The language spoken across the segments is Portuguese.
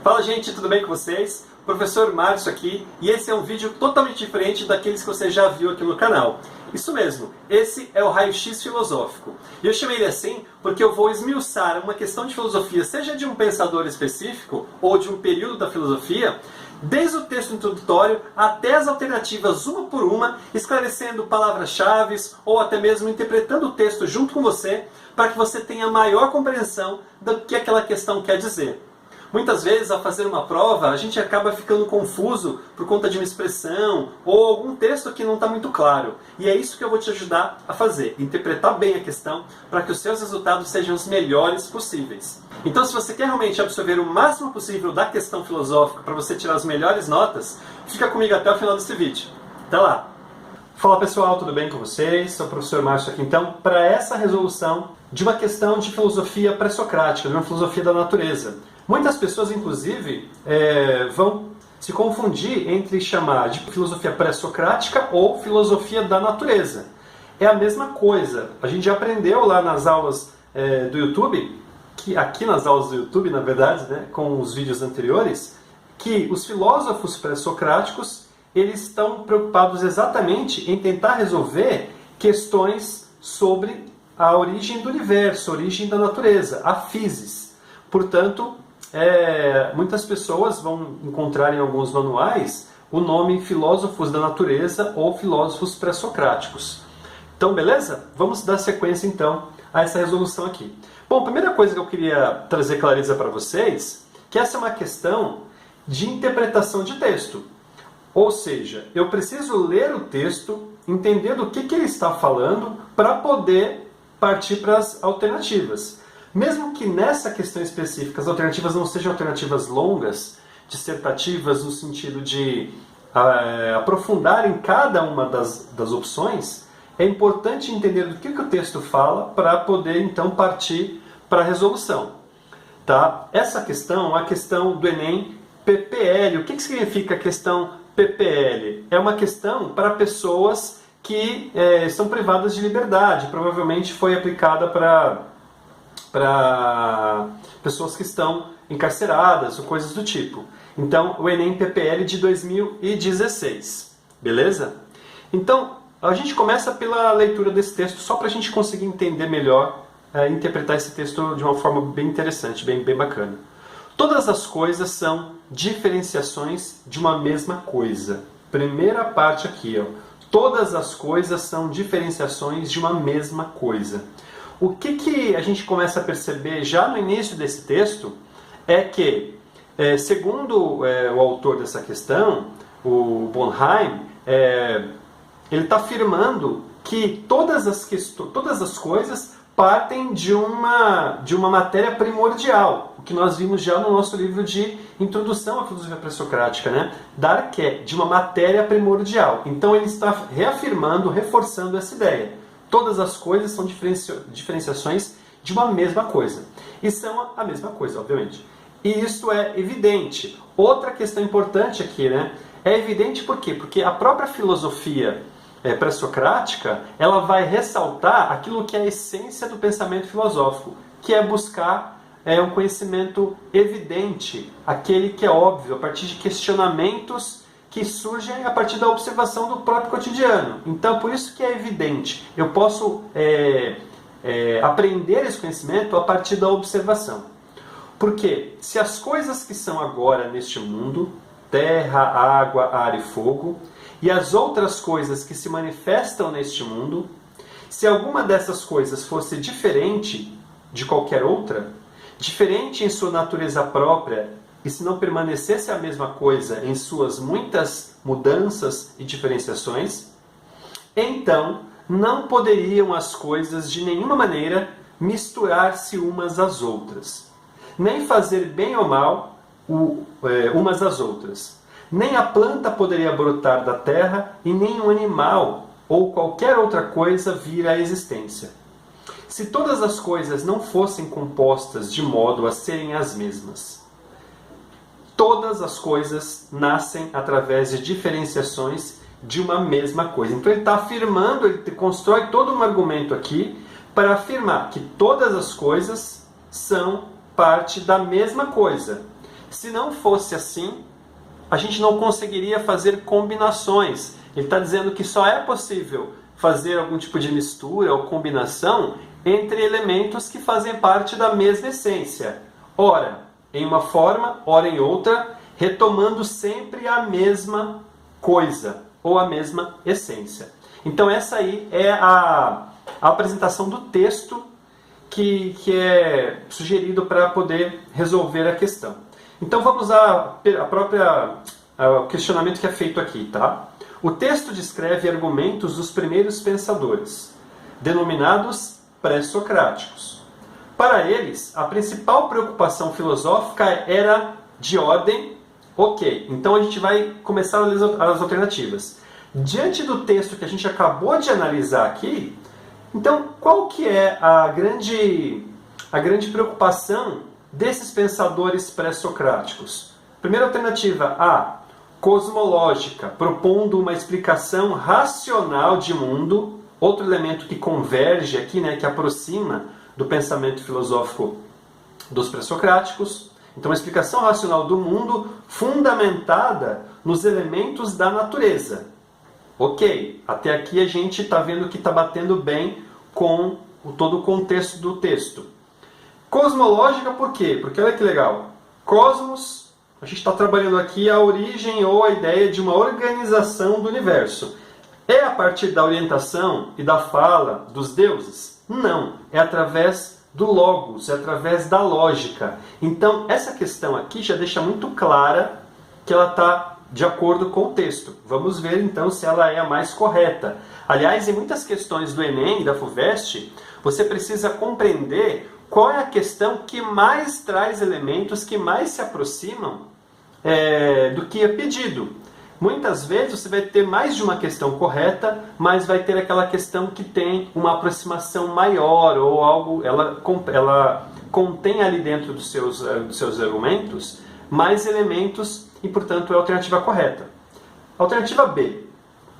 Fala gente, tudo bem com vocês? Professor Márcio aqui, e esse é um vídeo totalmente diferente daqueles que você já viu aqui no canal. Isso mesmo, esse é o Raio-X Filosófico. E eu chamei ele assim porque eu vou esmiuçar uma questão de filosofia, seja de um pensador específico ou de um período da filosofia, desde o texto introdutório até as alternativas uma por uma, esclarecendo palavras-chave ou até mesmo interpretando o texto junto com você, para que você tenha maior compreensão do que aquela questão quer dizer. Muitas vezes, ao fazer uma prova, a gente acaba ficando confuso por conta de uma expressão ou algum texto que não está muito claro. E é isso que eu vou te ajudar a fazer, interpretar bem a questão para que os seus resultados sejam os melhores possíveis. Então, se você quer realmente absorver o máximo possível da questão filosófica para você tirar as melhores notas, fica comigo até o final desse vídeo. Até lá! Fala pessoal, tudo bem com vocês? Sou o professor Márcio aqui então para essa resolução de uma questão de filosofia pré-socrática, de uma filosofia da natureza. Muitas pessoas, inclusive, vão se confundir entre chamar de filosofia pré-socrática ou filosofia da natureza. É a mesma coisa. A gente já aprendeu lá nas aulas do YouTube, aqui nas aulas do YouTube, na verdade, né, com os vídeos anteriores, que os filósofos pré-socráticos eles estão preocupados exatamente em tentar resolver questões sobre a origem do universo, a origem da natureza, a physis. Portanto, muitas pessoas vão encontrar em alguns manuais o nome filósofos da natureza ou filósofos pré-socráticos. Então, beleza? Vamos dar sequência então a essa resolução aqui. Bom, a primeira coisa que eu queria trazer clareza para vocês, que essa é uma questão de interpretação de texto. Ou seja, eu preciso ler o texto, entender do que ele está falando, para poder partir para as alternativas. Mesmo que nessa questão específica as alternativas não sejam alternativas longas, dissertativas no sentido de aprofundar em cada uma das opções, é importante entender do que o texto fala para poder então partir para a resolução. Tá? Essa questão é a questão do Enem PPL. O que significa a questão PPL? É uma questão para pessoas que estão privadas de liberdade. Provavelmente foi aplicada para pessoas que estão encarceradas ou coisas do tipo. Então, o Enem PPL de 2016. Beleza? Então, a gente começa pela leitura desse texto, só para a gente conseguir entender melhor, interpretar esse texto de uma forma bem interessante, bem bacana. Todas as coisas são diferenciações de uma mesma coisa. Primeira parte aqui, ó. Todas as coisas são diferenciações de uma mesma coisa. O que a gente começa a perceber já no início desse texto é que, segundo o autor dessa questão, o Bonheim, ele está afirmando que todas as coisas partem de uma matéria primordial, o que nós vimos já no nosso livro de Introdução à Filosofia Pré-Socrática, né? Da Arqué, de uma matéria primordial. Então ele está reafirmando, reforçando essa ideia. Todas as coisas são diferenciações de uma mesma coisa. E são a mesma coisa, obviamente. E isso é evidente. Outra questão importante aqui, né? É evidente por quê? Porque a própria filosofia pré-socrática, ela vai ressaltar aquilo que é a essência do pensamento filosófico, que é buscar um conhecimento evidente, aquele que é óbvio, a partir de questionamentos que surgem a partir da observação do próprio cotidiano. Então, por isso que é evidente. Eu posso aprender esse conhecimento a partir da observação. Porque se as coisas que são agora neste mundo, terra, água, ar e fogo, e as outras coisas que se manifestam neste mundo, se alguma dessas coisas fosse diferente de qualquer outra, diferente em sua natureza própria, e se não permanecesse a mesma coisa em suas muitas mudanças e diferenciações, então não poderiam as coisas de nenhuma maneira misturar-se umas às outras, nem fazer bem ou mal umas às outras. Nem a planta poderia brotar da terra e nem um animal ou qualquer outra coisa vir à existência. Se todas as coisas não fossem compostas de modo a serem as mesmas. Todas as coisas nascem através de diferenciações de uma mesma coisa. Então ele está afirmando, ele constrói todo um argumento aqui para afirmar que todas as coisas são parte da mesma coisa. Se não fosse assim, a gente não conseguiria fazer combinações. Ele está dizendo que só é possível fazer algum tipo de mistura ou combinação entre elementos que fazem parte da mesma essência. Ora em uma forma, ora em outra, retomando sempre a mesma coisa ou a mesma essência. Então essa aí é a apresentação do texto que é sugerido para poder resolver a questão. Então vamos ao questionamento que é feito aqui, tá? O texto descreve argumentos dos primeiros pensadores, denominados pré-socráticos. Para eles, a principal preocupação filosófica era de ordem. Ok, então a gente vai começar a ler as alternativas. Diante do texto que a gente acabou de analisar aqui, então qual que é a grande preocupação desses pensadores pré-socráticos? Primeira alternativa A, cosmológica, propondo uma explicação racional de mundo. Outro elemento que converge aqui, né, que aproxima do pensamento filosófico dos pré-socráticos. Então, uma explicação racional do mundo fundamentada nos elementos da natureza. Ok, até aqui a gente está vendo que está batendo bem com todo o contexto do texto. Cosmológica por quê? Porque olha que legal. Cosmos, a gente está trabalhando aqui a origem ou a ideia de uma organização do universo. É a partir da orientação e da fala dos deuses? Não, é através do logos, é através da lógica. Então, essa questão aqui já deixa muito clara que ela está de acordo com o texto. Vamos ver, então, se ela é a mais correta. Aliás, em muitas questões do Enem e da FUVEST, você precisa compreender qual é a questão que mais traz elementos que mais se aproximam do que é pedido. Muitas vezes você vai ter mais de uma questão correta, mas vai ter aquela questão que tem uma aproximação maior ou algo, ela contém ali dentro dos seus argumentos mais elementos e, portanto, é a alternativa correta. Alternativa B,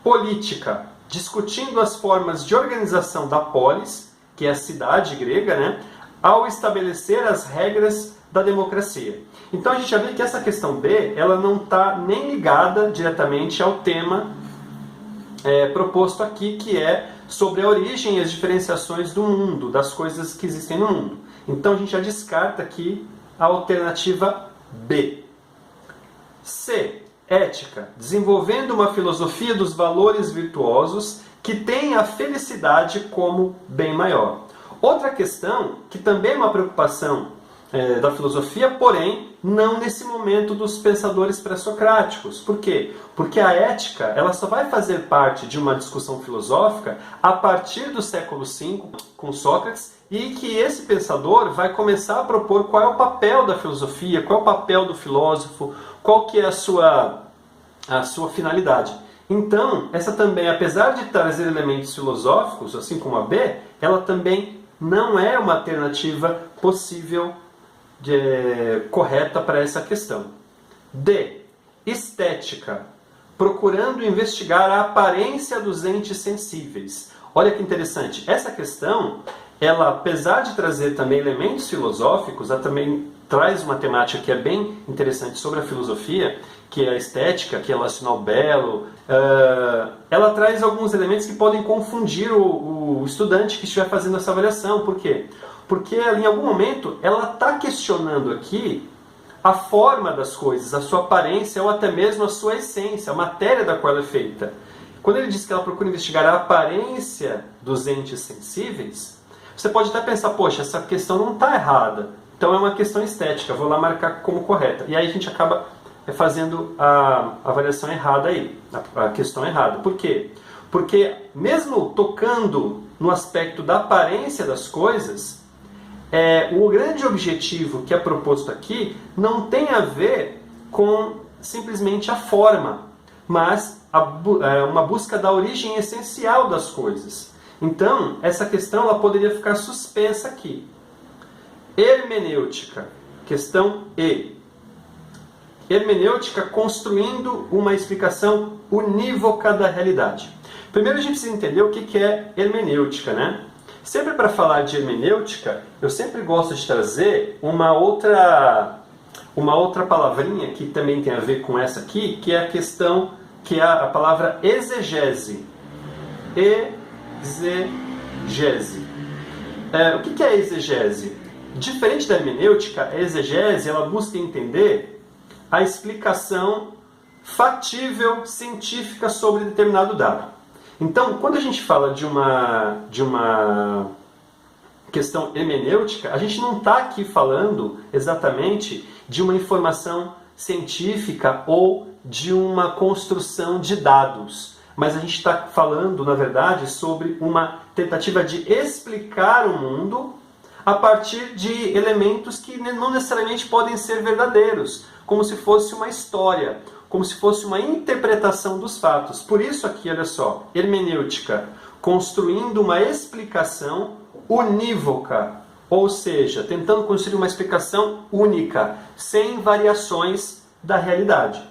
política, discutindo as formas de organização da polis, que é a cidade grega, né, ao estabelecer as regras da democracia. Então a gente já vê que essa questão B, ela não está nem ligada diretamente ao tema proposto aqui, que é sobre a origem e as diferenciações do mundo, das coisas que existem no mundo. Então a gente já descarta aqui a alternativa B. C, ética, desenvolvendo uma filosofia dos valores virtuosos que tem a felicidade como bem maior. Outra questão, que também é uma preocupação da filosofia, porém, não nesse momento dos pensadores pré-socráticos. Por quê? Porque a ética ela só vai fazer parte de uma discussão filosófica a partir do século V, com Sócrates, e que esse pensador vai começar a propor qual é o papel da filosofia, qual é o papel do filósofo, qual que é a sua finalidade. Então, essa também, apesar de trazer elementos filosóficos, assim como a B, ela também não é uma alternativa possível correta para essa questão. D, estética, procurando investigar a aparência dos entes sensíveis. Olha que interessante, essa questão, ela, apesar de trazer também elementos filosóficos, ela também traz uma temática que é bem interessante sobre a filosofia, que é a estética, que é relacionar o belo. Ela traz alguns elementos que podem confundir o estudante que estiver fazendo essa avaliação. Por quê? Porque em algum momento ela está questionando aqui a forma das coisas, a sua aparência ou até mesmo a sua essência, a matéria da qual ela é feita. Quando ele diz que ela procura investigar a aparência dos entes sensíveis, você pode até pensar, poxa, essa questão não está errada, então é uma questão estética, vou lá marcar como correta. E aí a gente acaba fazendo a avaliação errada aí, a questão errada. Por quê? Porque mesmo tocando no aspecto da aparência das coisas, o grande objetivo que é proposto aqui não tem a ver com simplesmente a forma, mas uma busca da origem essencial das coisas. Então, essa questão ela poderia ficar suspensa aqui. Hermenêutica, questão E. Hermenêutica construindo uma explicação unívoca da realidade. Primeiro a gente precisa entender o que é hermenêutica, né? Sempre para falar de hermenêutica, eu sempre gosto de trazer uma outra uma outra palavrinha que também tem a ver com essa aqui, que é a questão, que é a palavra exegese. Exegese. O que é exegese? Diferente da hermenêutica, a exegese ela busca entender a explicação factível, científica sobre determinado dado. Então, quando a gente fala de uma questão hermenêutica, a gente não está aqui falando exatamente de uma informação científica ou de uma construção de dados, mas a gente está falando, na verdade, sobre uma tentativa de explicar o mundo a partir de elementos que não necessariamente podem ser verdadeiros, como se fosse uma história, como se fosse uma interpretação dos fatos. Por isso aqui, olha só, hermenêutica, construindo uma explicação unívoca, ou seja, tentando construir uma explicação única, sem variações da realidade.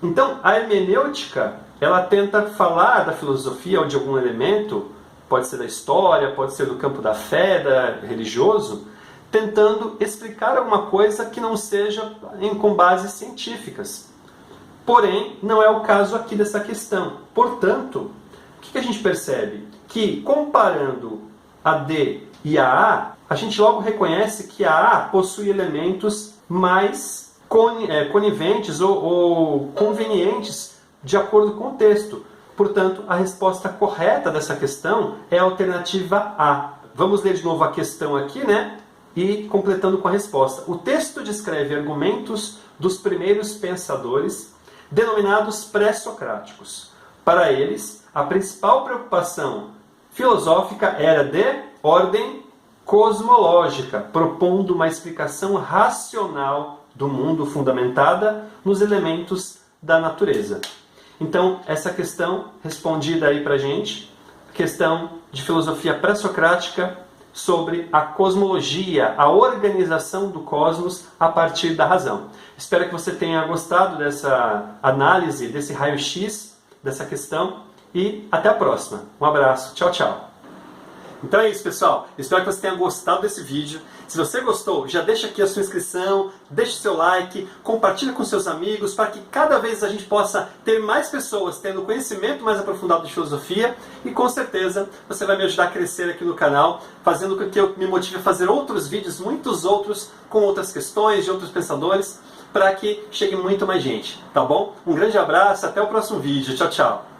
Então, a hermenêutica, ela tenta falar da filosofia ou de algum elemento, pode ser da história, pode ser do campo da fé, religioso, tentando explicar alguma coisa que não seja com bases científicas. Porém, não é o caso aqui dessa questão. Portanto, o que a gente percebe? Que comparando a D e a A gente logo reconhece que a A possui elementos mais coniventes ou convenientes de acordo com o texto. Portanto, a resposta correta dessa questão é a alternativa A. Vamos ler de novo a questão aqui, né? E completando com a resposta. O texto descreve argumentos dos primeiros pensadores, denominados pré-socráticos. Para eles, a principal preocupação filosófica era de ordem cosmológica, propondo uma explicação racional do mundo fundamentada nos elementos da natureza. Então, essa questão respondida aí pra gente, questão de filosofia pré-socrática sobre a cosmologia, a organização do cosmos a partir da razão. Espero que você tenha gostado dessa análise, desse raio-x, dessa questão, e até a próxima. Um abraço, tchau, tchau. Então é isso, pessoal. Espero que você tenha gostado desse vídeo. Se você gostou, já deixa aqui a sua inscrição, deixa o seu like, compartilha com seus amigos, para que cada vez a gente possa ter mais pessoas tendo conhecimento mais aprofundado de filosofia, e com certeza você vai me ajudar a crescer aqui no canal, fazendo com que eu me motive a fazer outros vídeos, muitos outros, com outras questões, de outros pensadores, para que chegue muito mais gente, tá bom? Um grande abraço, até o próximo vídeo. Tchau, tchau.